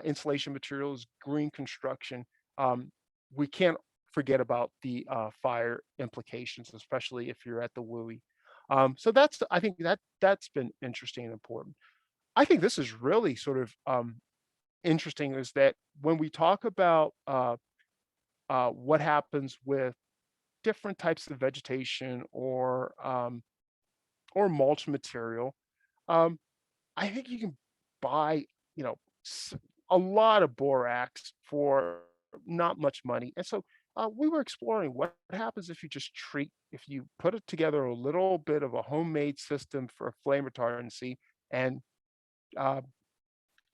insulation materials, green construction, um, we can't forget about the fire implications, especially if you're at the WUI. So that's I think that's been interesting and important. I think this is really sort of interesting is that when we talk about what happens with different types of vegetation or mulch material, um, I think you can buy, you know, s- a lot of borax for not much money. And so we were exploring what happens if you just treat, if you put it together a little bit of a homemade system for flame retardancy and uh,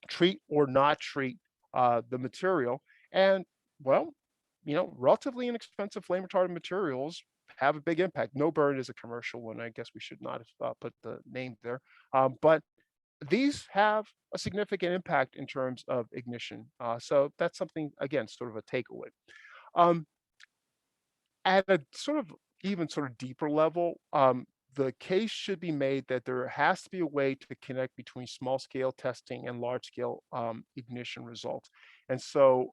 treat or not treat the material. And well, relatively inexpensive flame retardant materials have a big impact. No Burn is a commercial one. I guess we should not have put the name there. But these have a significant impact in terms of ignition. So that's something, again, sort of a takeaway. Um, at a sort of even sort of deeper level, the case should be made that there has to be a way to connect between small scale testing and large scale ignition results. And so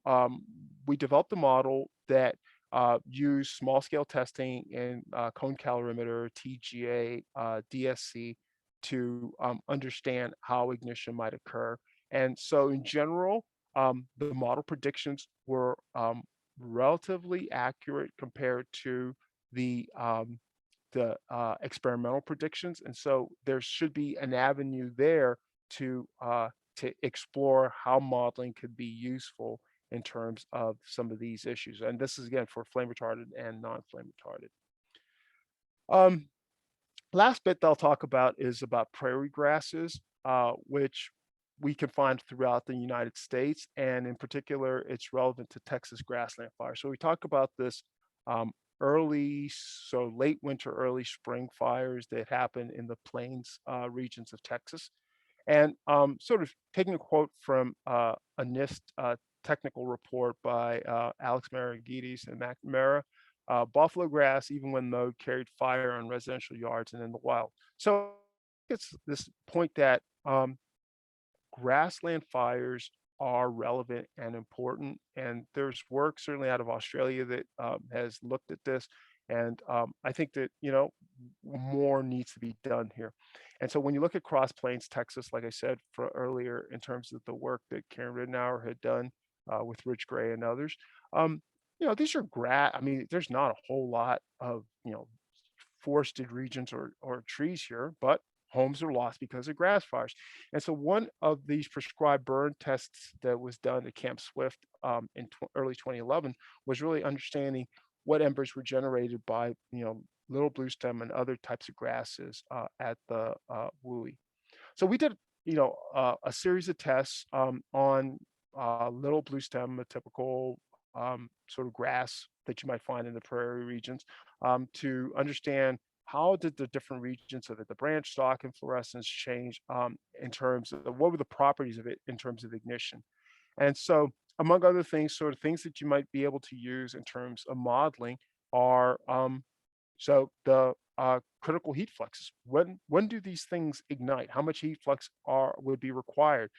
we developed a model that used small scale testing in cone calorimeter, TGA, DSC to understand how ignition might occur. And so in general, the model predictions were relatively accurate compared to the experimental predictions, and so there should be an avenue there to explore how modeling could be useful in terms of some of these issues. And this is again for flame retardant and non-flame retardant. Um, Last bit that I'll talk about is about prairie grasses, which we can find throughout the United States, and in particular, it's relevant to Texas grassland fire. So we talk about this um, so late winter, early spring fires that happen in the plains regions of Texas. And sort of taking a quote from a NIST technical report by Alex Maragidis and McNamara, buffalo grass, even when mowed, carried fire on residential yards and in the wild. So it's this point that grassland fires are relevant and important. And there's work certainly out of Australia that has looked at this. And I think that, more needs to be done here. And so when you look at Cross Plains, Texas, like I said for earlier, in terms of the work that Karen Ridenour had done with Rich Gray and others, um, these are I mean, there's not a whole lot of, forested regions or trees here, but homes are lost because of grass fires. And so one of these prescribed burn tests that was done at Camp Swift in early 2011 was really understanding what embers were generated by, little bluestem and other types of grasses at the WUI. So we did, a series of tests on little bluestem, a typical sort of grass that you might find in the prairie regions, to understand how did the different regions of it, the branch, stalk, and fluorescence change in terms of what were the properties of it in terms of ignition. And so, among other things, sort of things that you might be able to use in terms of modeling are so the critical heat fluxes. When do these things ignite? How much heat flux would be required?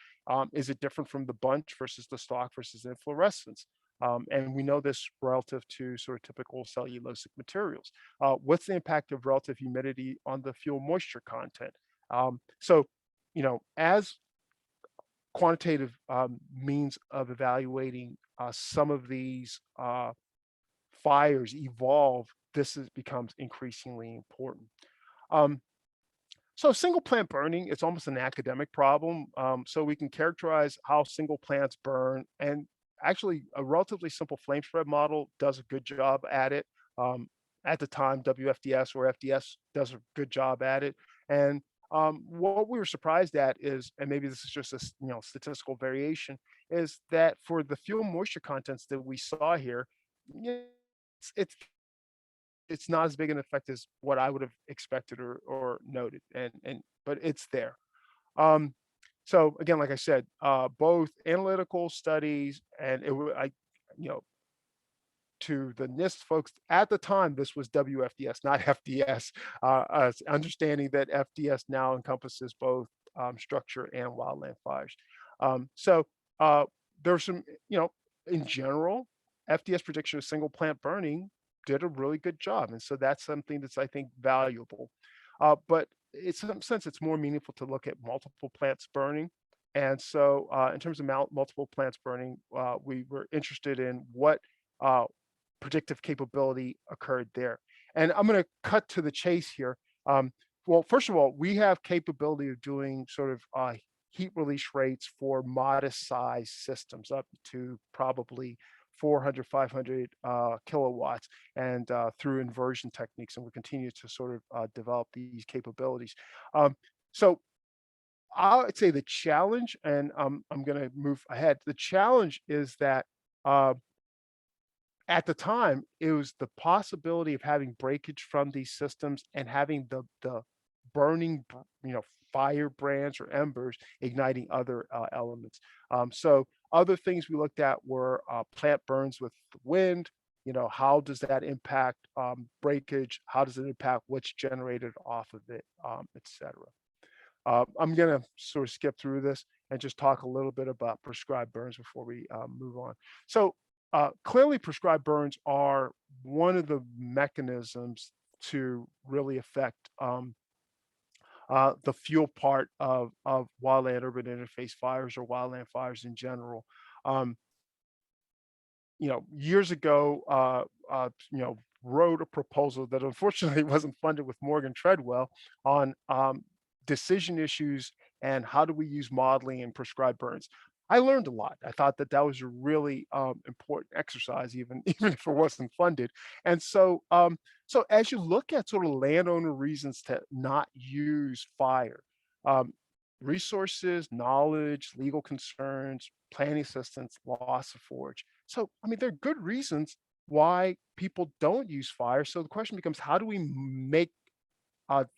Is it different from the bunch versus the stalk versus the inflorescence? And we know this relative to sort of typical cellulosic materials. What's the impact of relative humidity on the fuel moisture content? So, as quantitative means of evaluating some of these fires evolve, becomes increasingly important. Um, so single plant burning, it's almost an academic problem. So we can characterize how single plants burn, and actually a relatively simple flame spread model does a good job at it. Um, at the time, WFDS or FDS does a good job at it. And what we were surprised at is, and maybe this is just a statistical variation, is that for the fuel moisture contents that we saw here, yeah, it's it's not as big an effect as what I would have expected or noted, and but it's there. Um, so again, like I said, both analytical studies and I, you know, to the NIST folks at the time, this was WFDS, not FDS, understanding that FDS now encompasses both structure and wildland fires. So there's some, in general, FDS prediction of single plant burning did a really good job. And so that's something that's, I think, valuable. But in some sense, it's more meaningful to look at multiple plants burning. And so in terms of multiple plants burning, we were interested in what uh, predictive capability occurred there. And I'm going to cut to the chase here. Well, first of all, we have capability of doing sort of heat release rates for modest size systems up to probably 400, 500 kilowatts and through inversion techniques. And we continue to sort of develop these capabilities. So I would say the challenge, and I'm going to move ahead. The challenge is that uh, at the time, it was the possibility of having breakage from these systems and having the burning, firebrands or embers igniting other elements. So other things we looked at were plant burns with the wind. How does that impact breakage? How does it impact what's generated off of it, et cetera. I'm going to sort of skip through this and just talk a little bit about prescribed burns before we move on. So clearly prescribed burns are one of the mechanisms to really affect the fuel part of wildland urban interface fires or wildland fires in general. Um, Years ago, wrote a proposal that unfortunately wasn't funded with Morgan Treadwell on decision issues and how do we use modeling and prescribed burns. I learned a lot. I thought that that was a really important exercise, even even if it wasn't funded. And so as you look at sort of landowner reasons to not use fire, um, resources, knowledge, legal concerns, planning assistance, loss of forage. So, I mean, there are good reasons why people don't use fire. So the question becomes, how do we make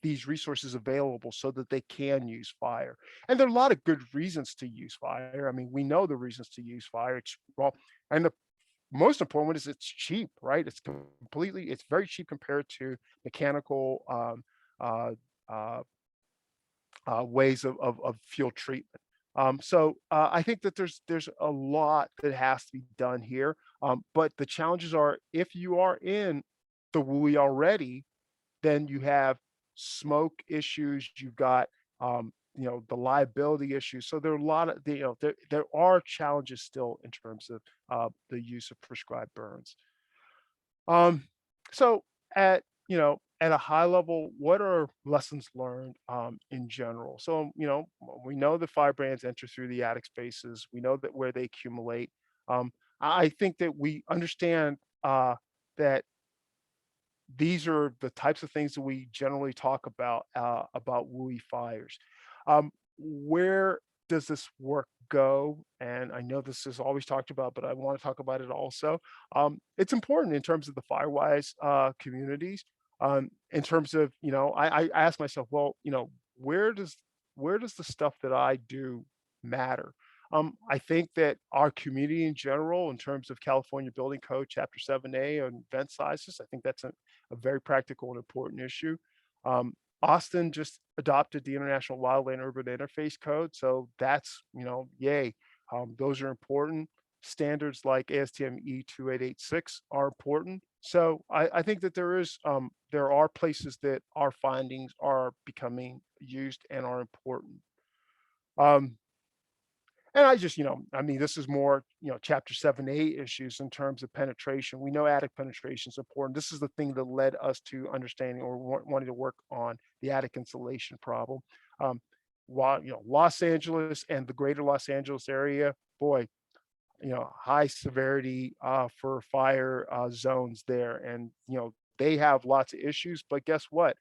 these resources available so that they can use fire? And there are a lot of good reasons to use fire. I mean, we know the reasons to use fire. It's well, and the most important one is it's cheap, right? It's very cheap compared to mechanical uh, uh, ways of fuel treatment. I think that there's a lot that has to be done here. But the challenges are if you are in the WUI already, then you have smoke issues. You've got the liability issues. So there are a lot of there are challenges still in terms of the use of prescribed burns. Um, so at a high level, what are lessons learned in general? So, we know the firebrands enter through the attic spaces. We know that where they accumulate. I think that we understand that these are the types of things that we generally talk about WUI fires. Where does this work go? And I know this is always talked about, but I want to talk about it also. It's important in terms of the Firewise communities. In terms of, I ask myself, well, where does where does the stuff that I do matter? I think that our community in general, in terms of California Building Code, Chapter 7A on vent sizes, I think that's a very practical and important issue. Austin just adopted the International Wildland Urban Interface Code, so that's yay. Those are important. Standards like ASTM E2886 are important. So I think that there are places that our findings are becoming used and are important. Um, and I just, I mean, this is more, chapter 7A issues in terms of penetration. We know attic penetration is important. This is the thing that led us to understanding or wanting to work on the attic insulation problem. Um, while, Los Angeles and the greater Los Angeles area, boy, high severity for fire zones there. And, they have lots of issues, but guess what?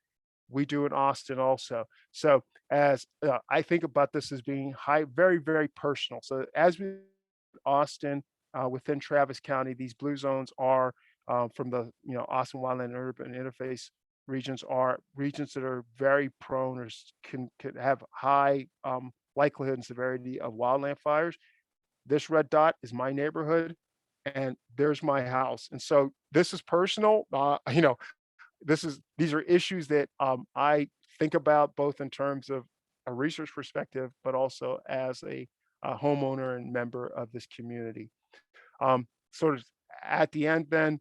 We do in Austin also. So as I think about this as being very, very personal. So as we Austin within Travis County, these blue zones are from the Austin Wildland Urban Interface regions are regions that are very prone or can have high likelihood and severity of wildland fires. This red dot is my neighborhood, and there's my house. And so this is personal. These are issues that I think about both in terms of a research perspective, but also as a homeowner and member of this community. Sort of at the end, then,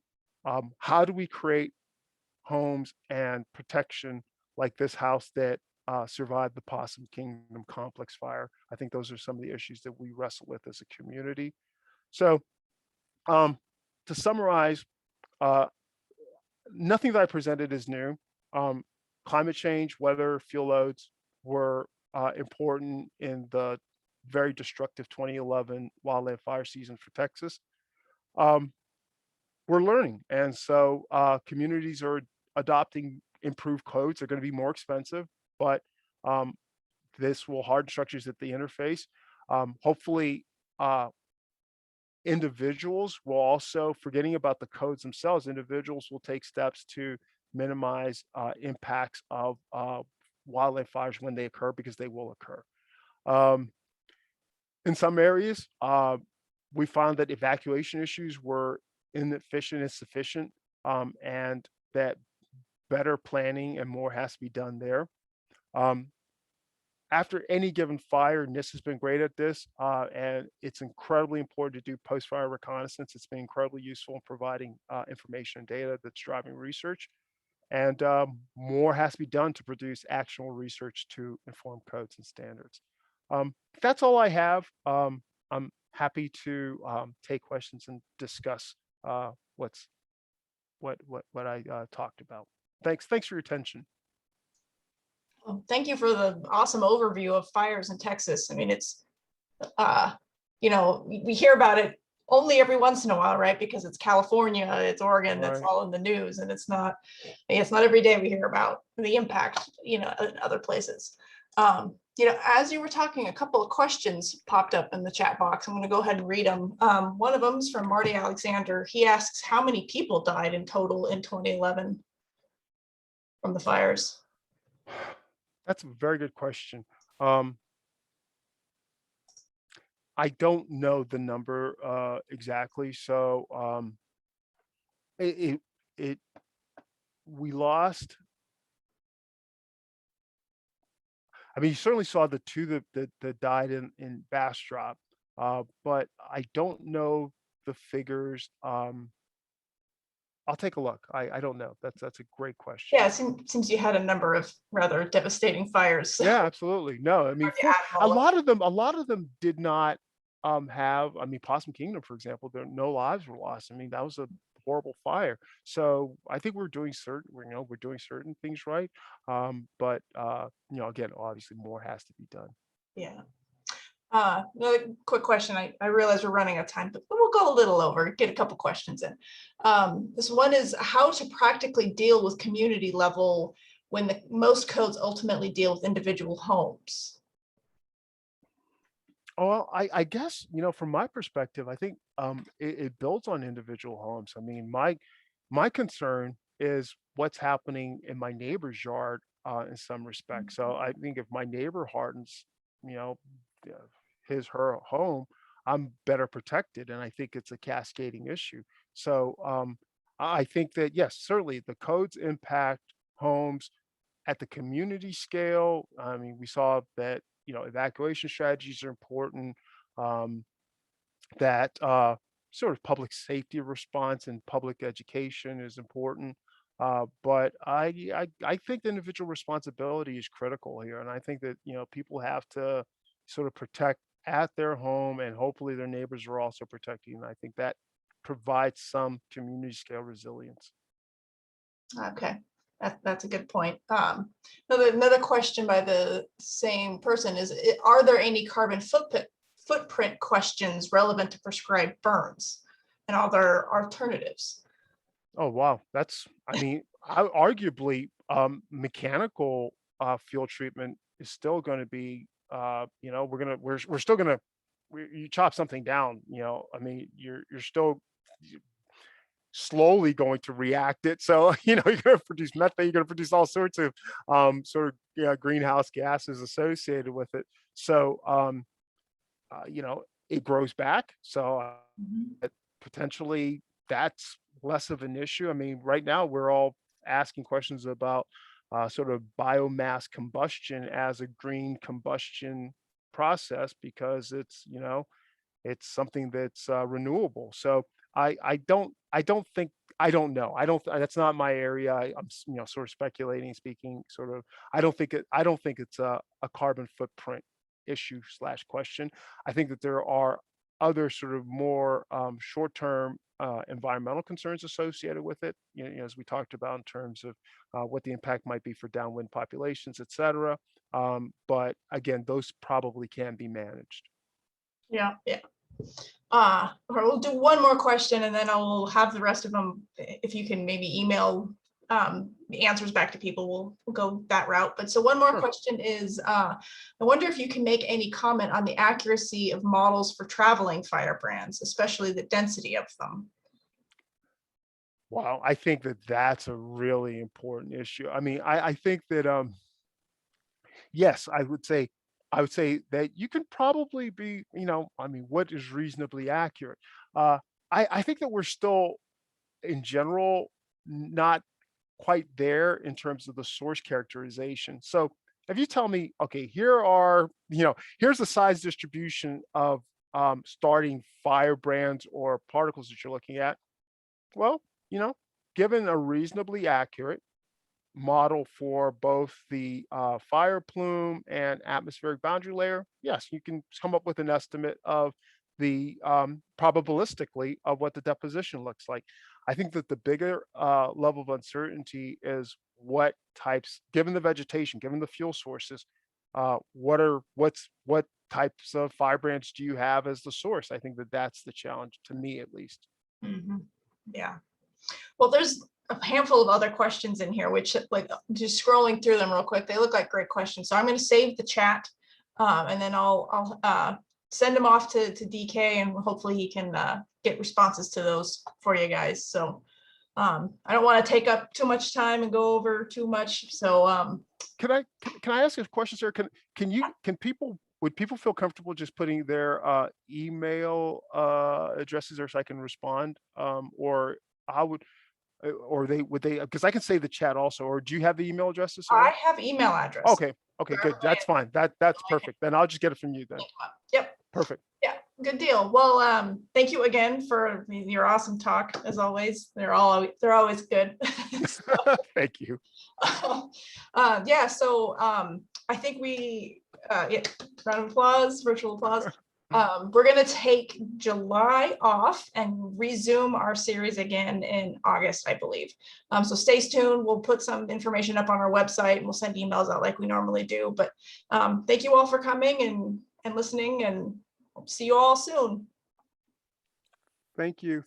how do we create homes and protection like this house that survived the Possum Kingdom complex fire? I think those are some of the issues that we wrestle with as a community. So, um, to summarize, uh, nothing that I presented is new. Um, Climate change, weather, fuel loads were important in the very destructive 2011 wildland fire season for Texas. Um, we're learning, and so communities are adopting improved codes. They're going to be more expensive, but um, this will harden structures at the interface. Hopefully, uh, individuals will also, forgetting about the codes themselves, individuals will take steps to minimize impacts of wildland fires when they occur, because they will occur. Um, in some areas, we found that evacuation issues were inefficient and insufficient, and that better planning and more has to be done there. Um, After any given fire, NIST has been great at this, and it's incredibly important to do post-fire reconnaissance. It's been incredibly useful in providing information and data that's driving research. And more has to be done to produce actionable research to inform codes and standards. That's all I have. I'm happy to take questions and discuss what's what I talked about. Thanks for your attention. Well, thank you for the awesome overview of fires in Texas. I mean, it's, we hear about it only every once in a while, right? Because it's California, it's Oregon, that's Right. all in the news, and it's not every day we hear about the impact, in other places. As you were talking, a couple of questions popped up in the chat box. I'm going to go ahead and read them. One of them is from Marty Alexander. He asks, how many people died in total in 2011 from the fires? That's a very good question. Um, I don't know the number exactly. So it, it it we lost. I mean, you certainly saw the two that died in Bastrop, but I don't know the figures. I'll take a look. I don't know. That's a great question. Yeah, it seems you had a number of rather devastating fires. So Yeah, absolutely. No, I mean, hard to for add them all up. a lot of them did not have. I mean, Possum Kingdom, for example, there no lives were lost. I mean, that was a horrible fire. So I think we're doing certain things right. But again, obviously more has to be done. Yeah. Another quick question. I realize we're running out of time, but we'll go a little over, get a couple questions in. This one is how to practically deal with community level when most codes ultimately deal with individual homes. Oh, well, I guess, from my perspective, I think it builds on individual homes. I mean, my concern is what's happening in my neighbor's yard in some respects. So I think if my neighbor hardens, you know, uh, her home, I'm better protected, and I think it's a cascading issue. So I think that yes, certainly the codes impact homes at the community scale. I mean, we saw that, evacuation strategies are important, um, that sort of public safety response and public education is important. But I think the individual responsibility is critical here. And I think that, people have to sort of protect at their home, and hopefully their neighbors are also protecting. And I think that provides some community scale resilience. Okay, that's a good point. Another question by the same person is, are there any carbon footprint questions relevant to prescribed burns, and are there alternatives? Oh, wow. I mean, arguably, mechanical fuel treatment is still going to be, we're still going to, you chop something down, I mean, you're still slowly going to react it. So, you're going to produce methane, you're going to produce all sorts of sort of, greenhouse gases associated with it. So, it grows back. So, Mhm. potentially that's less of an issue. I mean, right now we're all asking questions about sort of biomass combustion as a green combustion process because it's something that's renewable. So I don't think I don't know. I don't. That's not my area. I'm sort of speculating, speaking. Sort of. I don't think it's a carbon footprint issue slash question. I think that there are other sort of more short-term environmental concerns associated with it. As we talked about in terms of what the impact might be for downwind populations, et cetera. But again, those probably can be managed. Yeah, yeah. Or we'll do one more question and then I'll have the rest of them. If you can maybe email the answers back to people, we'll go that route. But so one more Sure. question is, I wonder if you can make any comment on the accuracy of models for traveling firebrands, especially the density of them. Wow, I think that that's a really important issue. I mean, I think that yes, I would say that you can probably be, I mean, what is reasonably accurate? Uh, I think that we're still in general not quite there in terms of the source characterization. So if you tell me, okay, here's the size distribution of starting firebrands or particles that you're looking at. Well, you know, given a reasonably accurate model for both the fire plume and atmospheric boundary layer, yes, you can come up with an estimate of the probabilistically of what the deposition looks like. I think that the bigger level of uncertainty is what types, given the vegetation, given the fuel sources, what types of firebrands do you have as the source? I think that that's the challenge to me, at least. Mhm. Yeah. Well, there's a handful of other questions in here, which like just scrolling through them real quick, they look like great questions. So I'm going to save the chat and then I'll send them off to DK and hopefully he can get responses to those for you guys. So I don't want to take up too much time and go over too much. So Can I ask a question, sir? Can people would people feel comfortable just putting their email addresses there so I can respond? Or how would or they would they because I can save the chat also, or do you have the email addresses, I Sarah? have email address. Okay, okay, good. That's fine. That's perfect. Then I'll just get it from you then. Yep. Perfect. Yeah, good deal. Well, thank you again for your awesome talk as always. They're always good. Thank you. Yeah, so I think yeah, round of applause, virtual applause. We're going to take July off and resume our series again in August, I believe. So stay tuned. We'll put some information up on our website and we'll send emails out like we normally do. But thank you all for coming and listening, and see you all soon. Thank you.